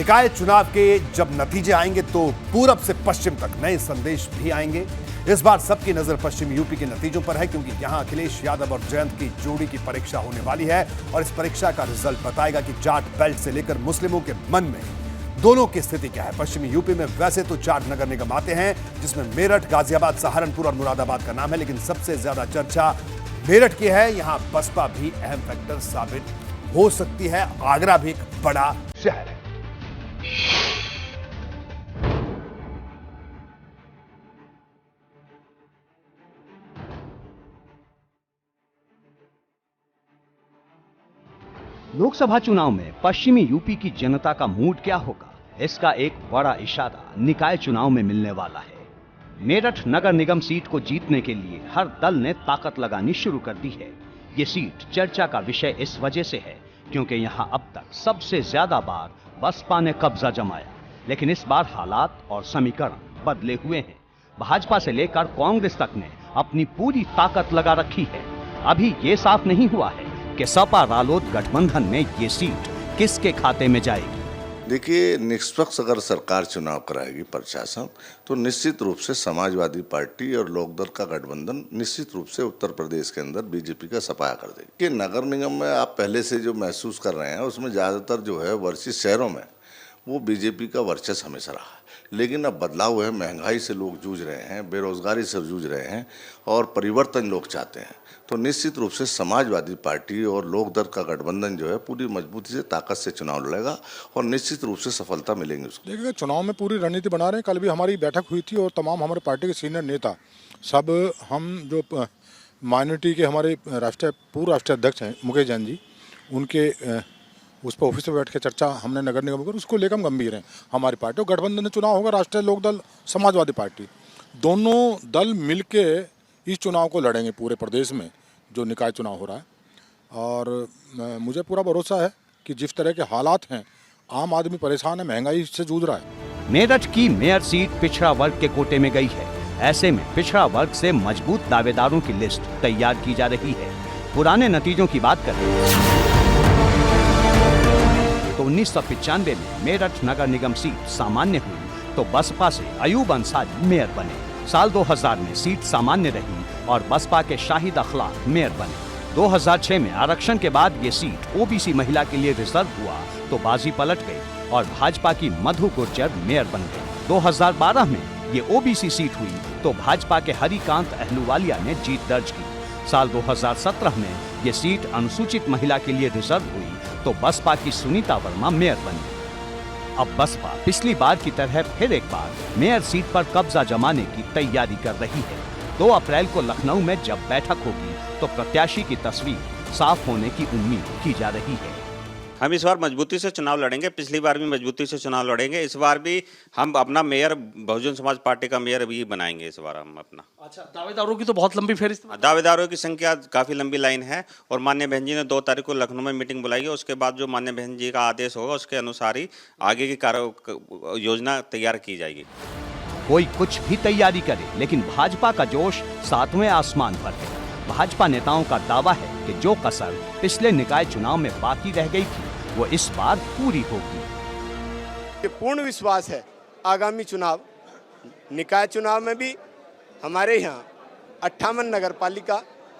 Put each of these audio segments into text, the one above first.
निकाय चुनाव के जब नतीजे आएंगे तो पूरब से पश्चिम तक नए संदेश भी आएंगे। इस बार सबकी नजर पश्चिम यूपी के नतीजों पर है, क्योंकि यहां अखिलेश यादव और जयंत की जोड़ी की परीक्षा होने वाली है और इस परीक्षा का रिजल्ट बताएगा कि जाट बेल्ट से लेकर मुस्लिमों के मन में दोनों की स्थिति क्या है। पश्चिमी यूपी में वैसे तो 4 नगर निगम आते हैं, जिसमें मेरठ, गाजियाबाद, सहारनपुर और मुरादाबाद का नाम है, लेकिन सबसे ज्यादा चर्चा मेरठ की है। यहां बसपा भी अहम फैक्टर साबित हो सकती है। आगरा भी एक बड़ा शहर है। लोकसभा चुनाव में पश्चिमी यूपी की जनता का मूड क्या होगा, इसका एक बड़ा इशारा निकाय चुनाव में मिलने वाला है। मेरठ नगर निगम सीट को जीतने के लिए हर दल ने ताकत लगानी शुरू कर दी है। ये सीट चर्चा का विषय इस वजह से है क्योंकि यहां अब तक सबसे ज्यादा बार बसपा ने कब्जा जमाया, लेकिन इस बार हालात और समीकरण बदले हुए हैं। भाजपा से लेकर कांग्रेस तक ने अपनी पूरी ताकत लगा रखी है। अभी ये साफ नहीं हुआ है कि सपा रालोद गठबंधन में ये सीट किसके खाते में जाएगी। देखिए, निष्पक्ष अगर सरकार चुनाव कराएगी प्रशासन, तो निश्चित रूप से समाजवादी पार्टी और लोकदल का गठबंधन निश्चित रूप से उत्तर प्रदेश के अंदर बीजेपी का सफाया कर देगी। कि नगर निगम में आप पहले से जो महसूस कर रहे हैं, उसमें ज़्यादातर जो है वर्षित शहरों में वो बीजेपी का वर्चस्व हमेशा रहा है, लेकिन अब बदलाव है। महंगाई से लोग जूझ रहे हैं, बेरोजगारी से जूझ रहे हैं और परिवर्तन लोग चाहते हैं। तो निश्चित रूप से समाजवादी पार्टी और लोकदल का गठबंधन जो है पूरी मजबूती से ताकत से चुनाव लड़ेगा और निश्चित रूप से सफलता मिलेगी उसको। देखिए, चुनाव में पूरी रणनीति बना रहे हैं। कल भी हमारी बैठक हुई थी और तमाम हमारे पार्टी के सीनियर नेता सब, हम जो माइनॉरिटी के हमारे पूर्व राष्ट्रीय अध्यक्ष हैं मुकेश जैन जी, उनके उस पर ऑफिस में बैठ के चर्चा हमने नगर निगम कर, उसको लेकर हम गंभीर हैं। हमारी पार्टी और गठबंधन में चुनाव होगा, राष्ट्रीय लोकदल, समाजवादी पार्टी, दोनों दल मिलके इस चुनाव को लड़ेंगे पूरे प्रदेश में जो निकाय चुनाव हो रहा है। और मुझे पूरा भरोसा है कि जिस तरह के हालात हैं, आम आदमी परेशान है, महंगाई से जूझ रहा है। मेरठ की मेयर सीट पिछड़ा वर्ग के कोटे में गई है। ऐसे में पिछड़ा वर्ग से मजबूत दावेदारों की लिस्ट तैयार की जा रही है। पुराने नतीजों की बात करें तो 1995 में मेरठ नगर निगम सीट सामान्य हुई तो बसपा से अयूब अंसारी मेयर बने। साल 2000 में सीट सामान्य रही और बसपा के शाहिद अखलाक मेयर बने। 2006 में आरक्षण के बाद ये सीट ओबीसी महिला के लिए रिजर्व हुआ तो बाजी पलट गई और भाजपा की मधु गुर्जर मेयर बन गई। 2012 में ये ओबीसी सीट हुई तो भाजपा के हरिकांत अहलूवालिया ने जीत दर्ज की। साल 2017 में ये सीट अनुसूचित महिला के लिए रिजर्व हुई तो बसपा की सुनीता वर्मा मेयर बनी। अब बसपा पिछली बार की तरह फिर एक बार मेयर सीट पर कब्जा जमाने की तैयारी कर रही है। 2 अप्रैल को लखनऊ में जब बैठक होगी तो प्रत्याशी की तस्वीर साफ होने की उम्मीद की जा रही है। हम इस बार मजबूती से चुनाव लड़ेंगे, पिछली बार भी मजबूती से चुनाव लड़ेंगे। इस बार भी हम अपना मेयर बहुजन समाज पार्टी का मेयर भी बनाएंगे इस बार हम अपना। अच्छा, दावेदारों की तो बहुत लंबी फेरिस्त, दावेदारों की संख्या काफ़ी लंबी लाइन है और माननीय बहन जी ने 2 तारीख को लखनऊ में मीटिंग बुलाई है। उसके बाद जो माननीय बहन जी का आदेश होगा उसके अनुसार ही आगे की कार्य योजना तैयार की जाएगी। कोई कुछ भी तैयारी करे, लेकिन भाजपा का जोश 7वें आसमान पर है। भाजपा नेताओं का दावा है कि जो कसर पिछले निकाय चुनाव में बाकी रह गई थी वो इस बार पूरी होगी। ये पूर्ण विश्वास है आगामी चुनाव, निकाय चुनाव में भी हमारे यहाँ 58 नगर पालिका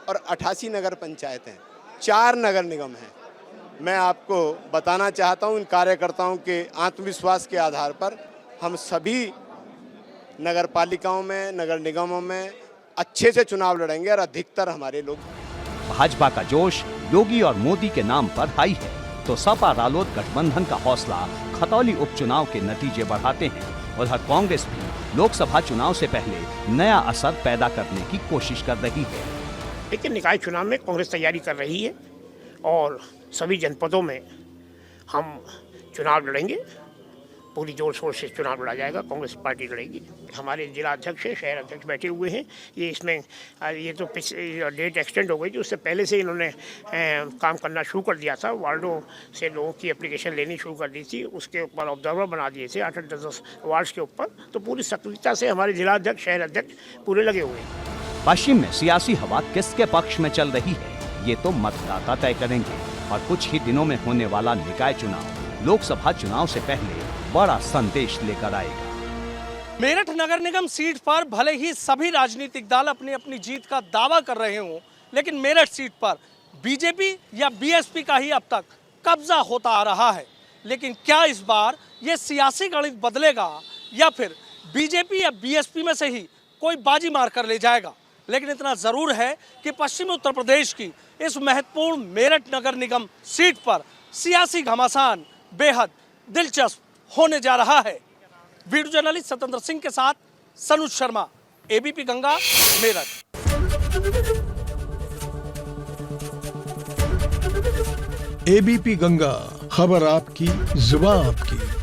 और 88 नगर पंचायत हैं, 4 नगर निगम हैं। मैं आपको बताना चाहता हूँ, इन कार्यकर्ताओं के आत्मविश्वास के आधार पर हम सभी नगर पालिकाओं में, नगर निगमों में अच्छे से चुनाव लड़ेंगे और अधिकतर हमारे लोग। भाजपा का जोश योगी और मोदी के नाम पर हाई है तो सपा रालोद गठबंधन का हौसला खतौली उपचुनाव के नतीजे बढ़ाते हैं। उधर कांग्रेस भी लोकसभा चुनाव से पहले नया असर पैदा करने की कोशिश कर रही है। लेकिन निकाय चुनाव में कांग्रेस तैयारी कर रही है और सभी जनपदों में हम चुनाव लड़ेंगे। पूरी जोर शोर से चुनाव लड़ा जाएगा, कांग्रेस पार्टी लड़ेगी। हमारे जिला अध्यक्ष है, शहर अध्यक्ष बैठे हुए हैं। ये इसमें ये तो डेट एक्सटेंड हो गई थी, उससे पहले से इन्होंने काम करना शुरू कर दिया था। वार्डों से लोगों की एप्लीकेशन लेनी शुरू कर दी थी, उसके ऊपर ऑब्जर्वर बना दिए थे 8-10 वार्ड्स के ऊपर। तो पूरी सक्रियता से हमारे जिला अध्यक्ष, शहर अध्यक्ष पूरे लगे हुए हैं। पश्चिम में सियासी हवा किसके पक्ष में चल रही है ये तो मतदाता तय करेंगे और कुछ ही दिनों में होने वाला निकाय चुनाव लोकसभा चुनाव से पहले बड़ा संदेश लेकर आएगा। मेरठ नगर निगम सीट पर भले ही सभी राजनीतिक दल अपनी अपनी जीत का दावा कर रहे हों, लेकिन मेरठ सीट पर बीजेपी या बीएसपी का ही अब तक कब्जा होता आ रहा है। लेकिन क्या इस बार ये सियासी गणित बदलेगा या फिर बीजेपी या बीएसपी में से ही कोई बाजी मार कर ले जाएगा? लेकिन इतना जरूर है कि पश्चिमी उत्तर प्रदेश की इस महत्वपूर्ण मेरठ नगर निगम सीट पर सियासी घमासान बेहद दिलचस्प होने जा रहा है। वीडियो जर्नलिस्ट सत्येंद्र सिंह के साथ सनुज शर्मा, एबीपी गंगा, मेरठ। एबीपी गंगा, खबर आपकी, जुबान आपकी।